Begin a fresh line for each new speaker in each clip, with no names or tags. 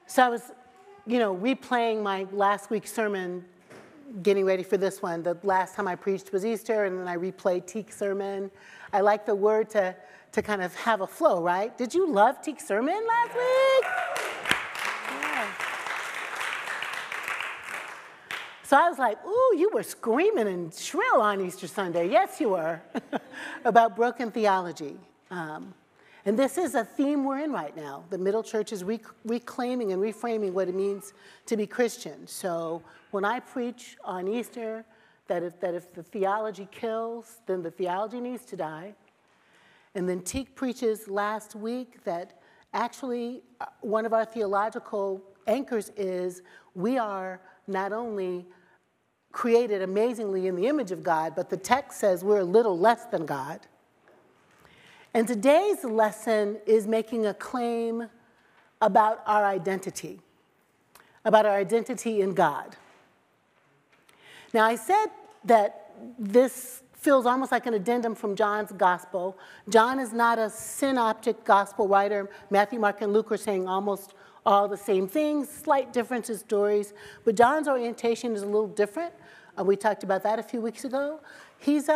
So I was, replaying my last week's sermon, getting ready for this one. The last time I preached was Easter, and then I replayed Teek's sermon. I like the word to kind of have a flow, right? Did you love Teek's sermon last week? Yeah. So I was like, ooh, you were screaming and shrill on Easter Sunday. Yes, you were. About broken theology. And this is a theme we're in right now. The middle church is reclaiming and reframing what it means to be Christian. So when I preach on Easter that if the theology kills, then the theology needs to die. And then Teek preaches last week that actually one of our theological anchors is we are not only created amazingly in the image of God, but the text says we're a little less than God. And today's lesson is making a claim about our identity in God. Now, I said that this feels almost like an addendum from John's gospel. John is not a synoptic gospel writer. Matthew, Mark, and Luke are saying almost all the same things, slight differences in stories, but John's orientation is a little different. We talked about that a few weeks ago. He's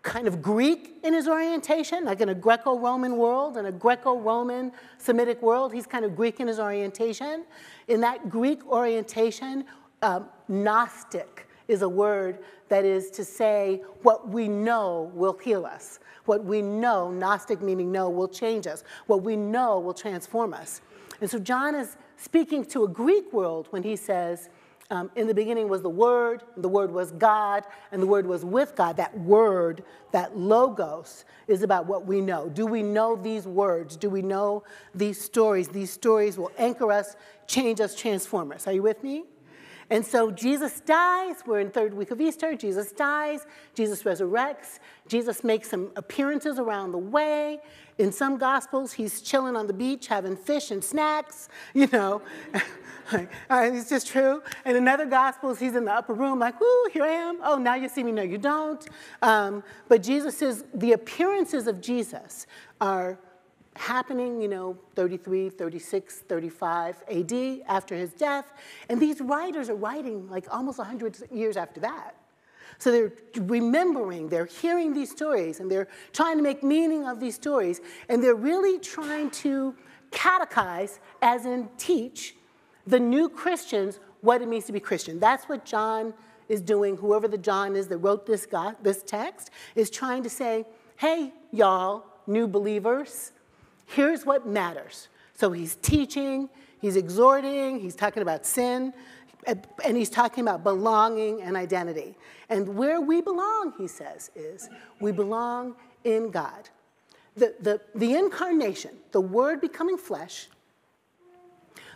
kind of Greek in his orientation, like in a Greco-Roman world, in a Greco-Roman Semitic world. He's kind of Greek in his orientation. In that Greek orientation, Gnostic is a word that is to say what we know will heal us. What we know, Gnostic meaning know, will change us. What we know will transform us. And so John is speaking to a Greek world when he says, in the beginning was the Word was God, and the Word was with God. That word, that logos, is about what we know. Do we know these words? Do we know these stories? These stories will anchor us, change us, transform us. Are you with me? And so Jesus dies. We're in third week of Easter. Jesus dies. Jesus resurrects. Jesus makes some appearances around the way. In some Gospels, he's chilling on the beach, having fish and snacks, It's just true. And in other Gospels, he's in the upper room like, whoo, here I am. Oh, now you see me. No, you don't. But the appearances of Jesus are happening, 33, 36, 35 AD after his death. And these writers are writing like almost 100 years after that. So they're remembering, they're hearing these stories, and they're trying to make meaning of these stories. And they're really trying to catechize, as in teach, the new Christians what it means to be Christian. That's what John is doing. Whoever the John is that wrote this text is trying to say, hey, y'all, new believers, here's what matters. So he's teaching, he's exhorting, he's talking about sin, and he's talking about belonging and identity. And where we belong, he says, is we belong in God. The incarnation, the Word becoming flesh,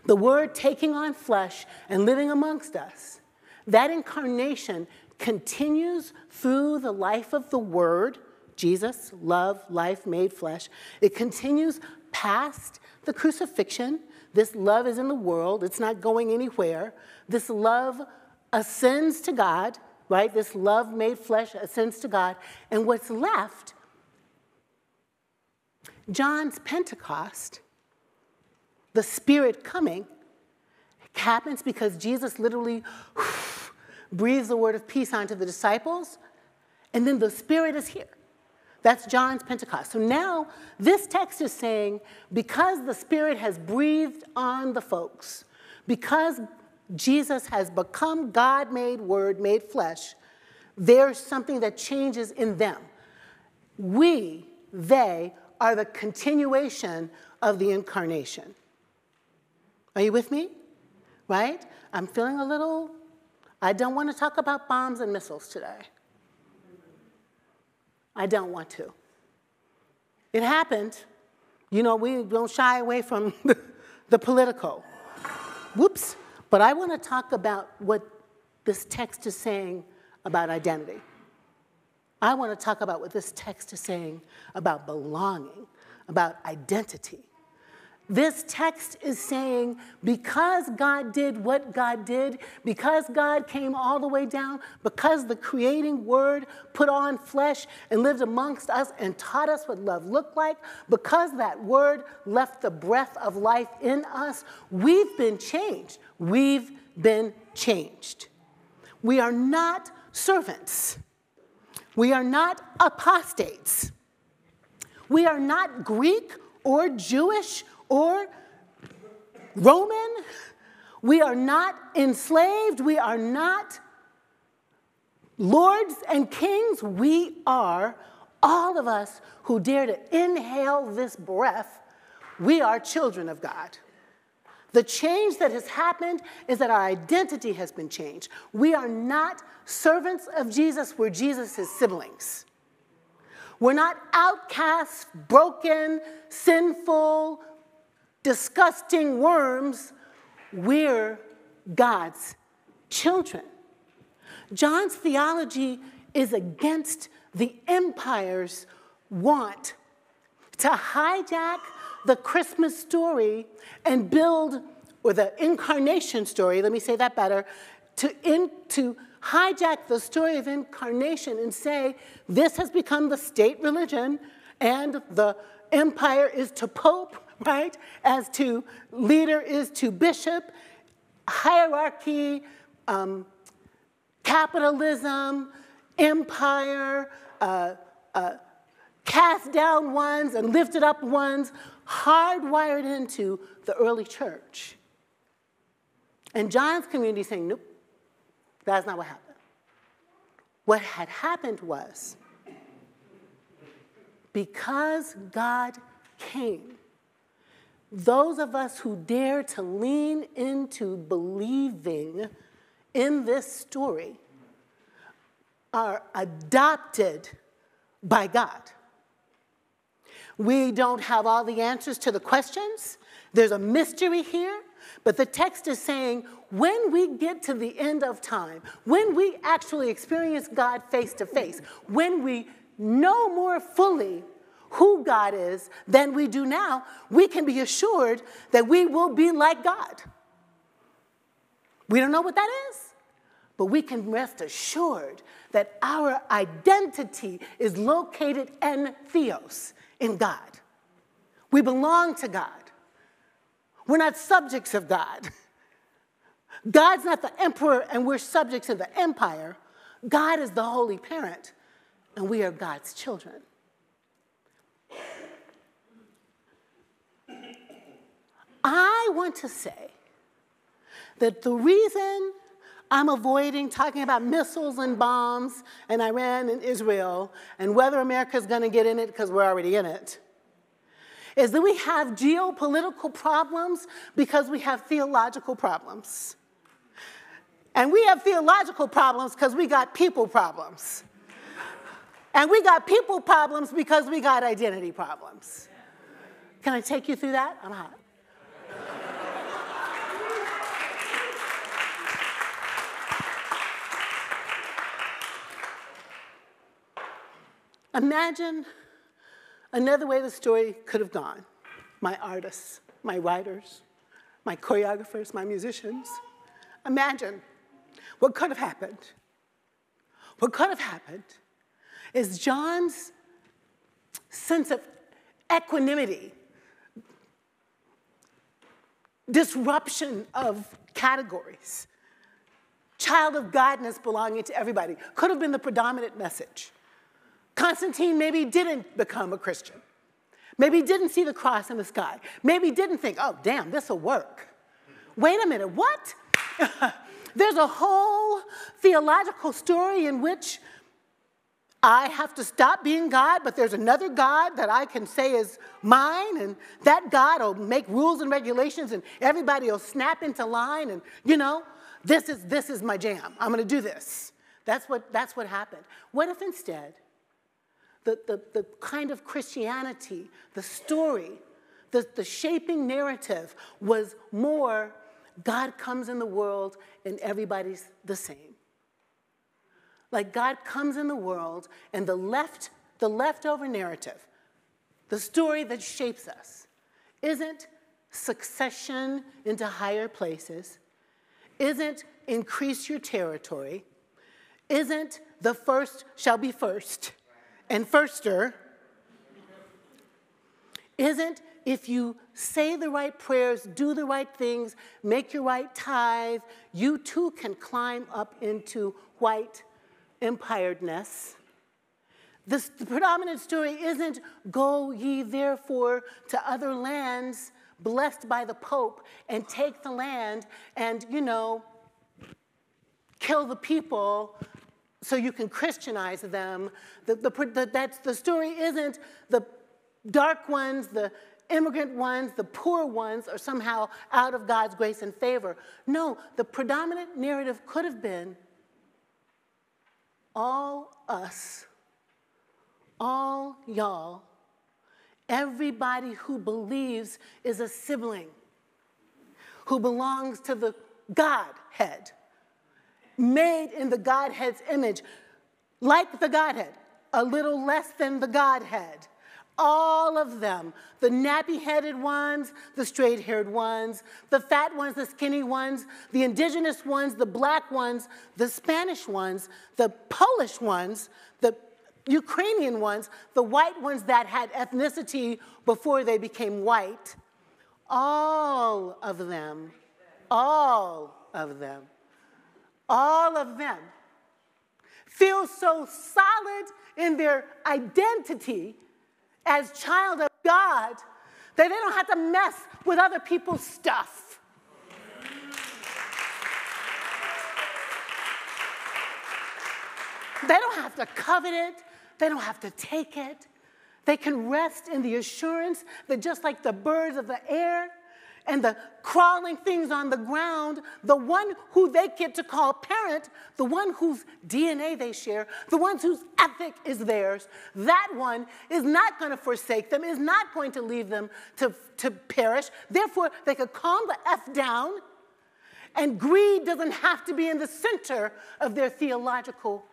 the Word taking on flesh and living amongst us, that incarnation continues through the life of the Word, Jesus, love, life made flesh. It continues past the crucifixion. This love is in the world. It's not going anywhere. This love ascends to God, right? This love made flesh ascends to God. And what's left, John's Pentecost, the Spirit coming, happens because Jesus literally breathes the word of peace onto the disciples, and then the Spirit is here. That's John's Pentecost. So now this text is saying, because the Spirit has breathed on the folks, because Jesus has become God made word, made flesh, there's something that changes in them. They are the continuation of the incarnation. Are you with me? Right? I'm feeling I don't want to talk about bombs and missiles today. I don't want to. It happened. We don't shy away from the political. Whoops. But I want to talk about what this text is saying about identity. I want to talk about what this text is saying about belonging, about identity. This text is saying because God did what God did, because God came all the way down, because the creating word put on flesh and lived amongst us and taught us what love looked like, because that word left the breath of life in us, we've been changed. We've been changed. We are not servants. We are not apostates. We are not Greek or Jewish or Roman. We are not enslaved. We are not lords and kings. We are, all of us who dare to inhale this breath, we are children of God. The change that has happened is that our identity has been changed. We are not servants of Jesus, we're Jesus' siblings. We're not outcasts, broken, sinful, disgusting worms. We're God's children. John's theology is against the empire's want to hijack the Christmas story and build, or the incarnation story, let me say that better, to hijack the story of incarnation and say, this has become the state religion and the empire is to pope, right? As to leader is to bishop, hierarchy, capitalism, empire, cast down ones and lifted up ones, hardwired into the early church. And John's community is saying, nope, that's not what happened. What had happened was, because God came, those of us who dare to lean into believing in this story are adopted by God. We don't have all the answers to the questions. There's a mystery here. But the text is saying, when we get to the end of time, when we actually experience God face to face, when we know more fully who God is than we do now, we can be assured that we will be like God. We don't know what that is, but we can rest assured that our identity is located en theos, in God. We belong to God. We're not subjects of God. God's not the emperor and we're subjects of the empire. God is the holy parent and we are God's children. I want to say that the reason I'm avoiding talking about missiles and bombs and Iran and Israel and whether America's going to get in it because we're already in it is that we have geopolitical problems because we have theological problems. And we have theological problems because we got people problems. And we got people problems because we got identity problems. Can I take you through that? I'm hot. Imagine another way the story could have gone. My artists, my writers, my choreographers, my musicians. Imagine what could have happened. What could have happened is John's sense of equanimity, disruption of categories, child of Godness belonging to everybody, could have been the predominant message. Constantine maybe didn't become a Christian. Maybe didn't see the cross in the sky. Maybe didn't think, oh, damn, this will work. Wait a minute, what? There's a whole theological story in which I have to stop being God, but there's another God that I can say is mine, and that God will make rules and regulations, and everybody will snap into line, and, you know, this is my jam. I'm going to do this. That's what happened. What if instead, the kind of Christianity, the story, the shaping narrative was more God comes in the world and everybody's the same. Like God comes in the world and the leftover narrative, the story that shapes us, isn't succession into higher places, isn't increase your territory, isn't the first shall be first and firster, isn't if you say the right prayers, do the right things, make your right tithe, you too can climb up into white empiredness. The predominant story isn't go ye therefore to other lands blessed by the Pope and take the land and, kill the people so you can Christianize them. The story isn't the dark ones, the immigrant ones, the poor ones are somehow out of God's grace and favor. No, the predominant narrative could have been all us, all y'all, everybody who believes is a sibling, who belongs to the Godhead, made in the Godhead's image, like the Godhead, a little less than the Godhead. All of them, the nappy-headed ones, the straight-haired ones, the fat ones, the skinny ones, the indigenous ones, the black ones, the Spanish ones, the Polish ones, the Ukrainian ones, the white ones that had ethnicity before they became white. All of them feel so solid in their identity as child of God that they don't have to mess with other people's stuff. They don't have to covet it. They don't have to take it. They can rest in the assurance that just like the birds of the air and the crawling things on the ground, the one who they get to call parent, the one whose DNA they share, the one whose ethic is theirs, that one is not going to forsake them, is not going to leave them to perish. Therefore, they could calm the F down, and greed doesn't have to be in the center of their theological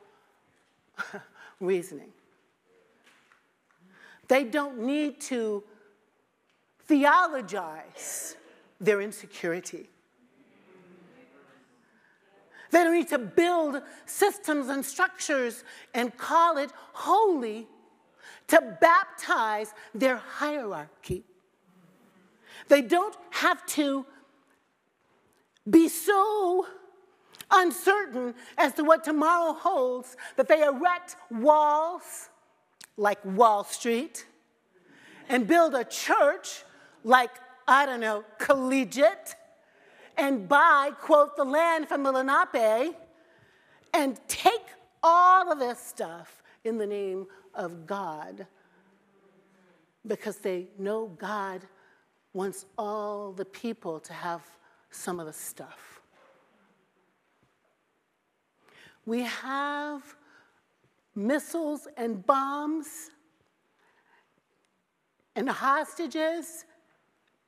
reasoning. They don't need to theologize their insecurity. They don't need to build systems and structures and call it holy to baptize their hierarchy. They don't have to be so uncertain as to what tomorrow holds that they erect walls like Wall Street and build a church like, Collegiate, and buy, quote, the land from the Lenape, and take all of this stuff in the name of God because they know God wants all the people to have some of the stuff. We have missiles and bombs and hostages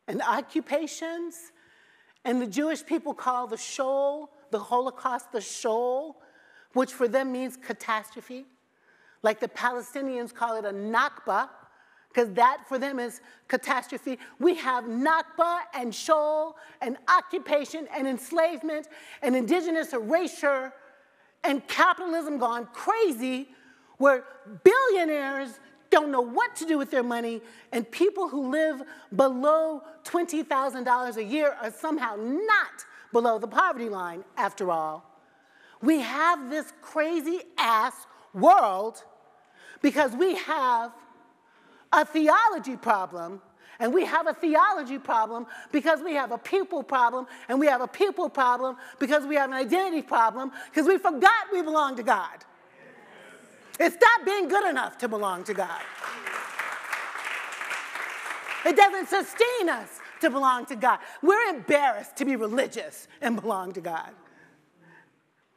and occupations, and the Jewish people call the shoal, the Holocaust, the shoal, which for them means catastrophe. Like the Palestinians call it a Nakba, because that for them is catastrophe. We have Nakba and shoal and occupation and enslavement and indigenous erasure and capitalism gone crazy, where billionaires don't know what to do with their money, and people who live below $20,000 a year are somehow not below the poverty line, after all. We have this crazy-ass world because we have a theology problem, and we have a theology problem because we have a people problem, and we have a people problem because we have an identity problem, because we forgot we belong to God. It's not being good enough to belong to God. It doesn't sustain us to belong to God. We're embarrassed to be religious and belong to God.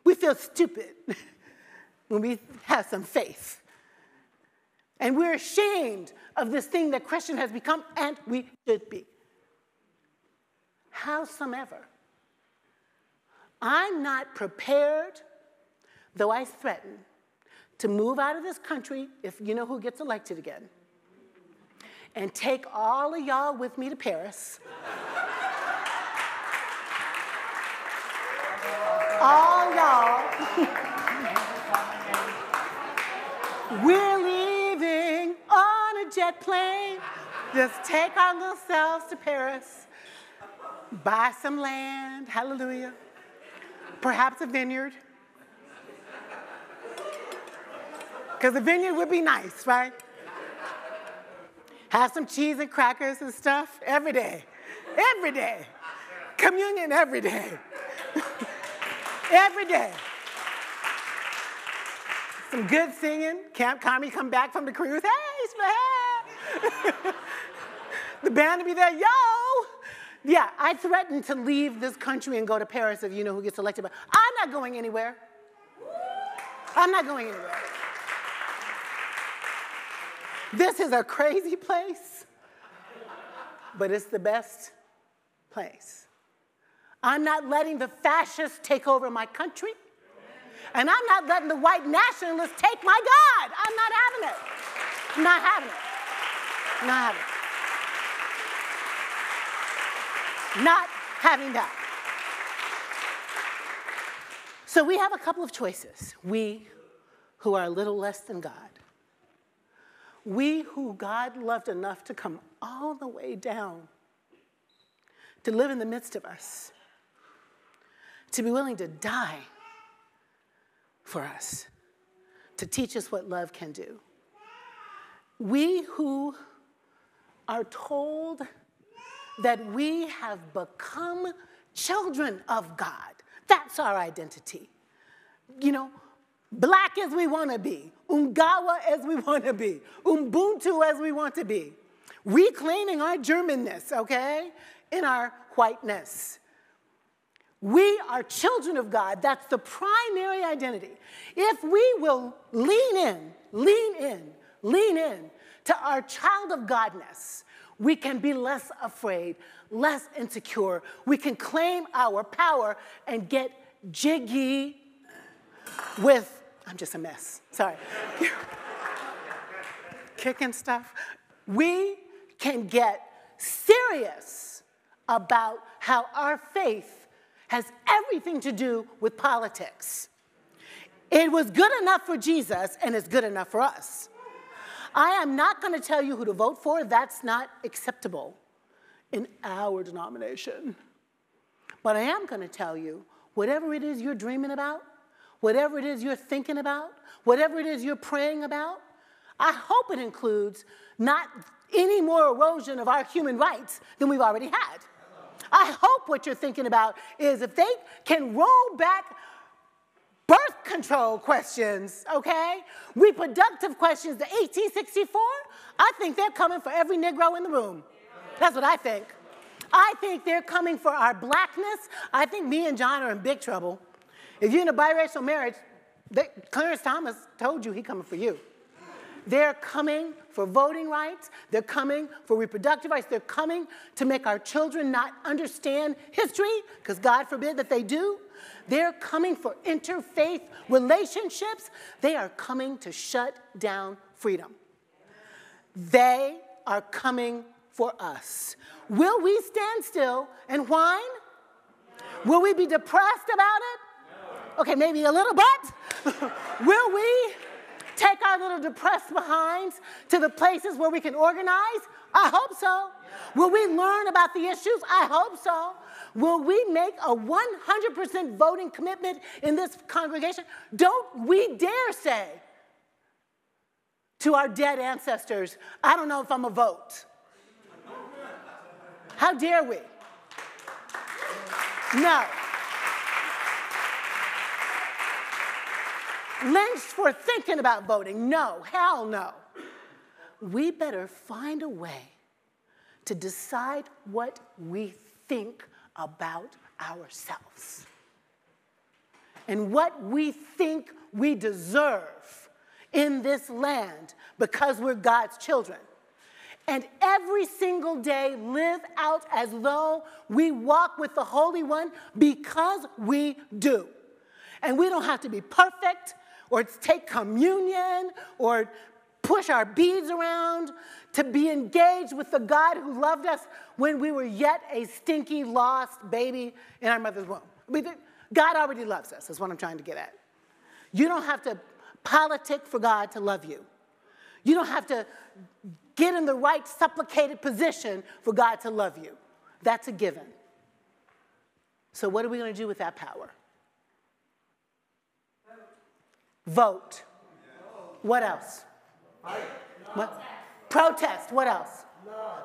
We feel stupid when we have some faith. And we're ashamed of this thing that Christian has become, and we should be. Howsomever, I'm not prepared, though I threaten, to move out of this country, if you know who gets elected again, and take all of y'all with me to Paris All y'all. We're leaving on a jet plane. Just take our little selves to Paris. Buy some land. Hallelujah. Perhaps a vineyard. Because a vineyard would be nice, right? Have some cheese and crackers and stuff every day. Every day. Communion every day. Every day. Some good singing. Camp Carmi come back from the cruise. Hey, hey. The band will be there. Yo. Yeah, I threatened to leave this country and go to Paris if you know who gets elected. But I'm not going anywhere. I'm not going anywhere. This is a crazy place, but it's the best place. I'm not letting the fascists take over my country, and I'm not letting the white nationalists take my God. I'm not having it. I'm not having it. I'm not having it. Not having that. So we have a couple of choices. We who are a little less than God. We who God loved enough to come all the way down to live in the midst of us, to be willing to die for us, to teach us what love can do. We who are told that we have become children of God. That's our identity. You know, Black as we want to be, Ungawa as we want to be, Ubuntu as we want to be, reclaiming our Germanness, okay, in our whiteness. We are children of God. That's the primary identity. If we will lean in to our child of Godness, we can be less afraid, less insecure. We can claim our power and get jiggy with, I'm just a mess, sorry. Kicking stuff. We can get serious about how our faith has everything to do with politics. It was good enough for Jesus, and it's good enough for us. I am not going to tell you who to vote for. That's not acceptable in our denomination. But I am going to tell you, whatever it is you're dreaming about, whatever it is you're thinking about, whatever it is you're praying about, I hope it includes not any more erosion of our human rights than we've already had. I hope what you're thinking about is if they can roll back birth control questions, okay, reproductive questions to 1864, I think they're coming for every Negro in the room. That's what I think. I think they're coming for our Blackness. I think me and John are in big trouble. If you're in a biracial marriage, Clarence Thomas told you he's coming for you. They're coming for voting rights. They're coming for reproductive rights. They're coming to make our children not understand history, because God forbid that they do. They're coming for interfaith relationships. They are coming to shut down freedom. They are coming for us. Will we stand still and whine? Will we be depressed about it? Okay, maybe a little bit. Will we take our little depressed behinds to the places where we can organize? I hope so. Will we learn about the issues? I hope so. Will we make a 100% voting commitment in this congregation? Don't we dare say to our dead ancestors, I don't know if I'm a vote. How dare we? No. Lynched for thinking about voting? No, hell no. We better find a way to decide what we think about ourselves and what we think we deserve in this land because we're God's children. And every single day live out as though we walk with the Holy One, because we do. And we don't have to be perfect or take communion or push our beads around to be engaged with the God who loved us when we were yet a stinky, lost baby in our mother's womb. God already loves us, is what I'm trying to get at. You don't have to politic for God to love you. You don't have to get in the right supplicated position for God to love you. That's a given. So what are we going to do with that power? Vote. What else? What? Protest. What else?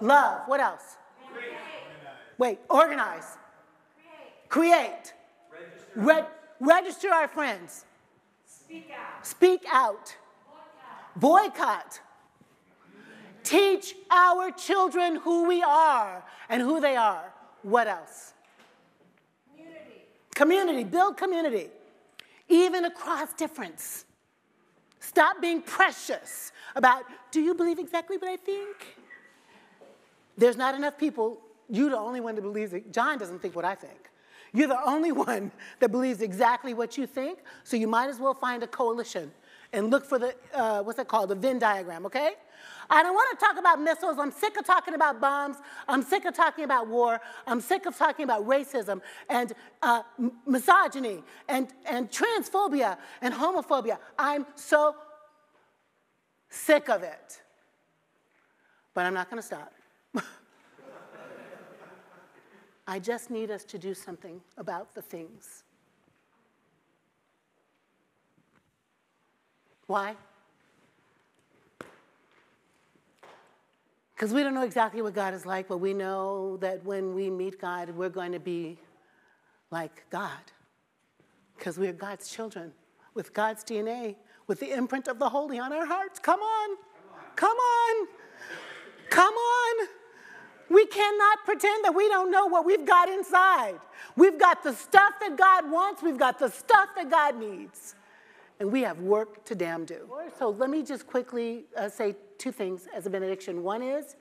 Love. What else? Wait, organize. Create. Register our friends. Speak out. Boycott. Teach our children who we are and who they are. What else? Community. Build community. Even across difference. Stop being precious about, do you believe exactly what I think? There's not enough people. You're the only one that believes it. John doesn't think what I think. You're the only one that believes exactly what you think, so you might as well find a coalition and look for the, what's that called, the Venn diagram, okay? I don't want to talk about missiles. I'm sick of talking about bombs. I'm sick of talking about war. I'm sick of talking about racism and misogyny and transphobia and homophobia. I'm so sick of it. But I'm not going to stop. I just need us to do something about the things. Why? Because we don't know exactly what God is like, but we know that when we meet God, we're going to be like God. Because we are God's children, with God's DNA, with the imprint of the Holy on our hearts. Come on. Come on. Come on. We cannot pretend that we don't know what we've got inside. We've got the stuff that God wants. We've got the stuff that God needs. And we have work to damn do. So let me just quickly say two things as a benediction. One is,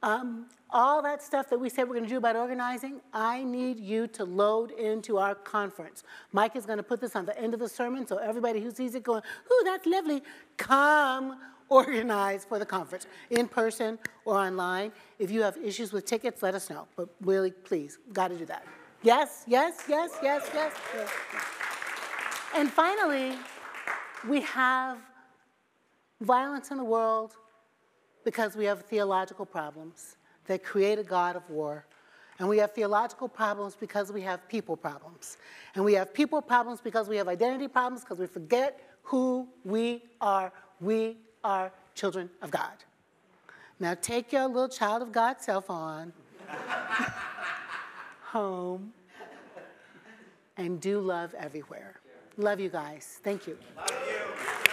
all that stuff that we said we're going to do about organizing, I need you to load into our conference. Mike is going to put this on the end of the sermon, so everybody who sees it going, ooh, that's lovely, come organize for the conference, in person or online. If you have issues with tickets, let us know. But really, please, got to do that. Yes, yes, yes, yes, yes, yes. And finally, we have violence in the world because we have theological problems that create a God of war. And we have theological problems because we have people problems. And we have people problems because we have identity problems, because we forget who we are. We are children of God. Now take your little child of God self on home and do love everywhere. Love you guys. Thank you. Love you.